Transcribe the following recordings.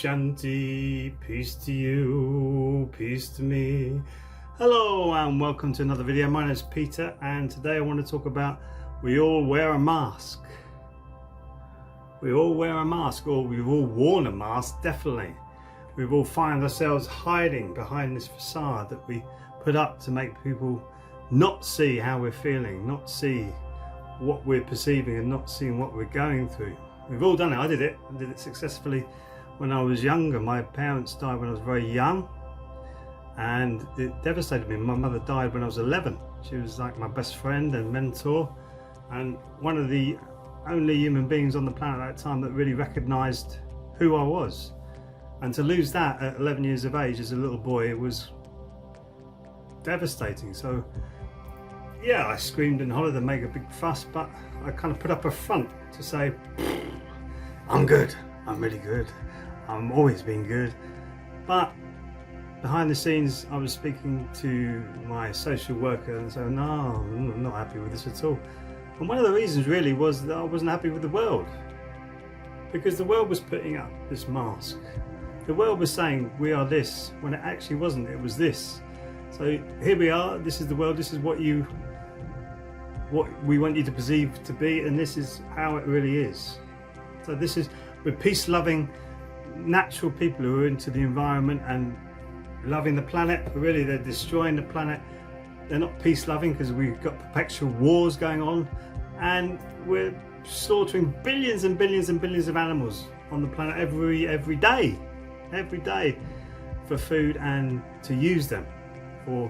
Shanti, peace to you, peace to me. Hello and welcome to another video. My name is Peter and today I want to talk about we all wear a mask. We all wear a mask, or we've all worn a mask, definitely. We've all find ourselves hiding behind this facade that we put up to make people not see how we're feeling, not see what we're perceiving and not seeing what we're going through. We've all done it. I did it successfully when I was younger. My parents died when I was very young and it devastated me. My mother died when I was 11. She was like my best friend and mentor and one of the only human beings on the planet at that time that really recognized who I was. And to lose that at 11 years of age as a little boy, it was devastating. So yeah, I screamed and hollered and made a big fuss, but I kind of put up a front to say, I'm good, I'm really good, I'm always been good. But behind the scenes I was speaking to my social worker and saying, no, I'm not happy with this at all. And one of the reasons really was that I wasn't happy with the world, because the world was putting up this mask. The world was saying we are this when it actually wasn't, it was this. So here we are, this is the world, this is what we want you to perceive to be, and this is how it really is. So this is, we're peace-loving, natural people who are into the environment and loving the planet, but really they're destroying the planet. They're not peace-loving because we've got perpetual wars going on and we're slaughtering billions and billions and billions of animals on the planet every day for food and to use them for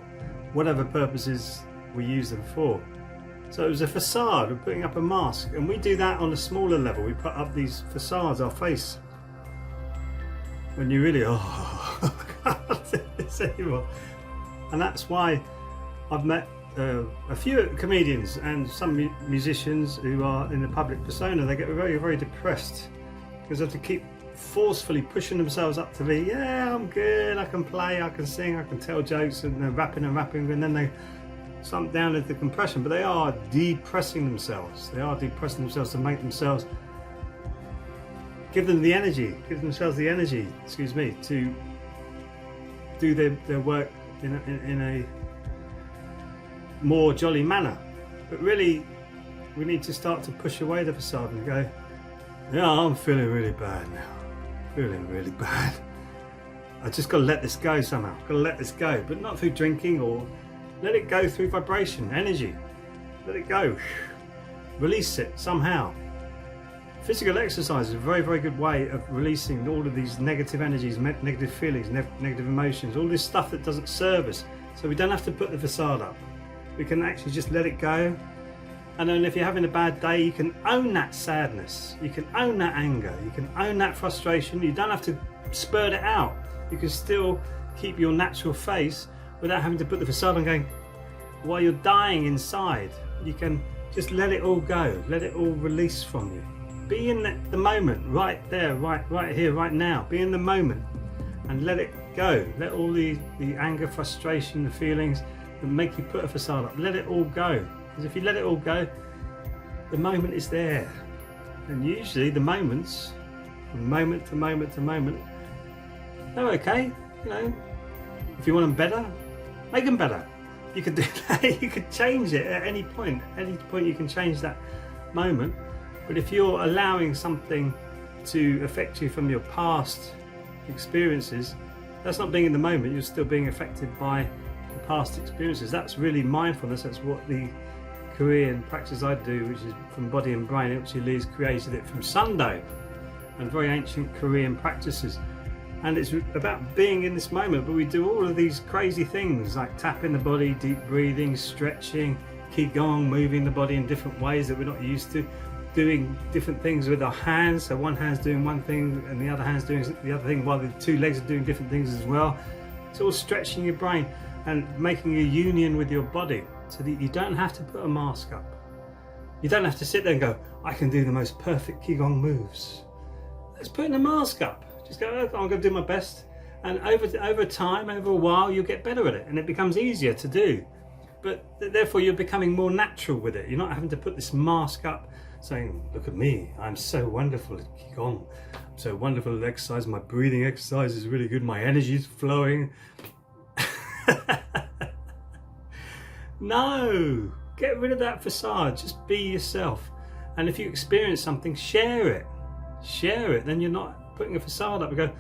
whatever purposes we use them for. So it was a facade, we're putting up a mask, and we do that on a smaller level. We put up these facades, our face, when you really, I can't do this anymore. And that's why I've met a few comedians and some musicians who are in the public persona. They get very, very depressed because they have to keep forcefully pushing themselves up to be, yeah, I'm good, I can play, I can sing, I can tell jokes, and they're rapping, and then they slump down into compression. But they are depressing themselves. They are depressing themselves to make themselves, give themselves the energy, excuse me, to do their work in a more jolly manner. But really, we need to start to push away the facade and go, yeah, I'm feeling really bad now. Feeling really bad. I just got to let this go somehow. Got to let this go, but not through drinking, or let it go through vibration, energy. Let it go. Release it somehow. Physical exercise is a very, very good way of releasing all of these negative energies, negative feelings, negative emotions, all this stuff that doesn't serve us. So we don't have to put the facade up. We can actually just let it go. And then if you're having a bad day, you can own that sadness, you can own that anger, you can own that frustration. You don't have to spurt it out. You can still keep your natural face without having to put the facade on, going, while you're dying inside, you can just let it all go, let it all release from you. Be in the moment, right there, right here, right now. Be in the moment and let it go. Let all the anger, frustration, the feelings that make you put a facade up, let it all go. Because if you let it all go, the moment is there. And usually the moments, from moment to moment to moment, they're okay. You know, if you want them better, make them better. You could do that. You could change it at any point. At any point you can change that moment. But if you're allowing something to affect you from your past experiences, that's not being in the moment. You're still being affected by the past experiences. That's really mindfulness. That's what the Korean practice I do, which is from body and brain. It actually Lee's created it from Sunday and very ancient Korean practices. And it's about being in this moment. But we do all of these crazy things like tapping the body, deep breathing, stretching, qigong, moving the body in different ways that we're not used to, doing different things with our hands. So one hand's doing one thing and the other hand's doing the other thing, while the two legs are doing different things as well. It's all stretching your brain and making a union with your body, so that you don't have to put a mask up. You don't have to sit there and go, I can do the most perfect qigong moves. Let's put a mask up. Just go, oh, I'm going to do my best. And over time, over a while, you'll get better at it and it becomes easier to do. but therefore you're becoming more natural with it. You're not having to put this mask up saying, look at me, I'm so wonderful at Qigong, I'm so wonderful at exercise, my breathing exercise is really good, my energy is flowing. No, get rid of that facade, just be yourself. And if you experience something, share it, then you're not putting a facade up and go,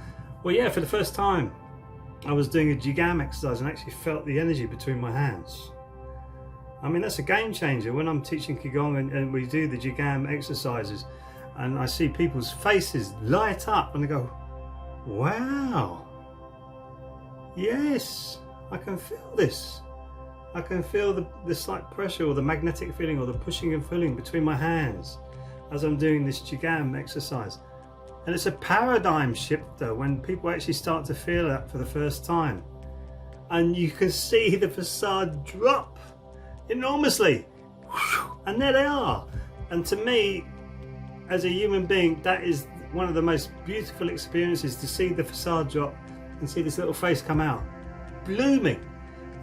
well yeah, for the first time I was doing a Jigam exercise and actually felt the energy between my hands. I mean, that's a game changer. When I'm teaching Qigong and we do the Jigam exercises and I see people's faces light up and they go, wow, yes, I can feel this. I can feel the slight pressure or the magnetic feeling or the pushing and pulling between my hands as I'm doing this Jigam exercise. And it's a paradigm shifter when people actually start to feel that for the first time. And you can see the facade drop enormously. And there they are. And to me, as a human being, that is one of the most beautiful experiences, to see the facade drop and see this little face come out, blooming.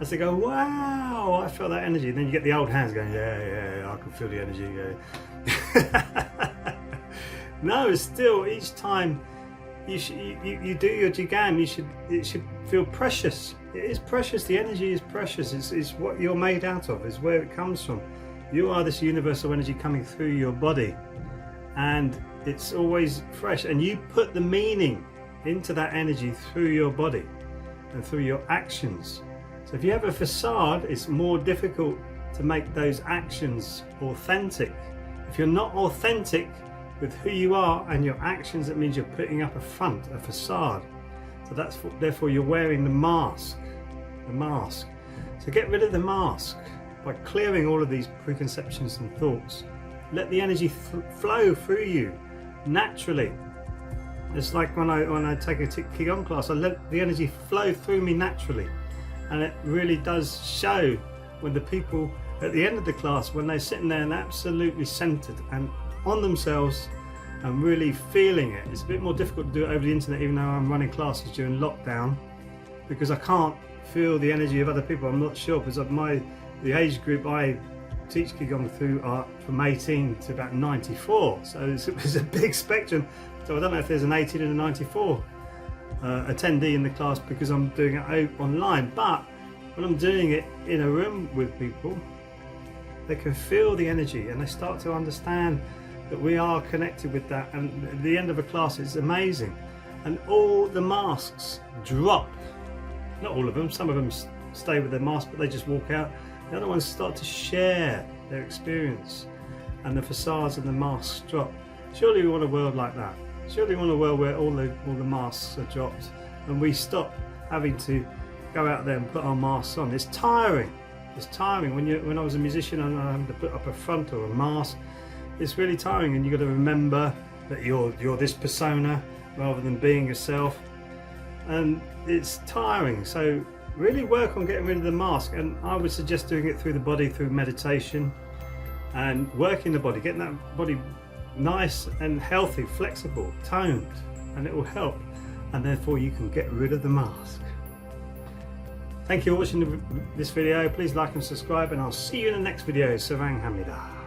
As they go, wow, I felt that energy. And then you get the old hands going, yeah, I can feel the energy, yeah. No, it's still, each time you do your Jigam, it should feel precious. It is precious, the energy is precious. It's what you're made out of, it's where it comes from. You are this universal energy coming through your body, and it's always fresh, and you put the meaning into that energy through your body and through your actions. So if you have a facade, it's more difficult to make those actions authentic. If you're not authentic with who you are and your actions, it means you're putting up a front, a facade. So therefore you're wearing the mask. So get rid of the mask by clearing all of these preconceptions and thoughts. Let the energy flow through you naturally. It's like when I take a Qigong class, I let the energy flow through me naturally. And it really does show when the people at the end of the class, when they're sitting there and absolutely centered and on themselves and really feeling it. It's a bit more difficult to do it over the internet, even though I'm running classes during lockdown, because I can't feel the energy of other people. I'm not sure, because of the age group I teach Qigong through are from 18 to about 94, so it's a big spectrum. So I don't know if there's an 18 and a 94 attendee in the class, because I'm doing it online. But when I'm doing it in a room with people, they can feel the energy and they start to understand that we are connected with that. And at the end of a class, it's amazing, and all the masks drop. Not all of them, some of them stay with their mask, but they just walk out. The other ones start to share their experience, and the facades and the masks drop. Surely we want a world like that. Surely we want a world where all the masks are dropped and we stop having to go out there and put our masks on. It's tiring. It's tiring. When I was a musician and I had to put up a front or a mask, it's really tiring, and you've got to remember that you're this persona rather than being yourself, and it's tiring. So really work on getting rid of the mask, and I would suggest doing it through the body, through meditation and working the body, getting that body nice and healthy, flexible, toned, and it will help, and therefore you can get rid of the mask. Thank you for watching this video. Please like and subscribe, and I'll see you in the next video. Sarang Hamida.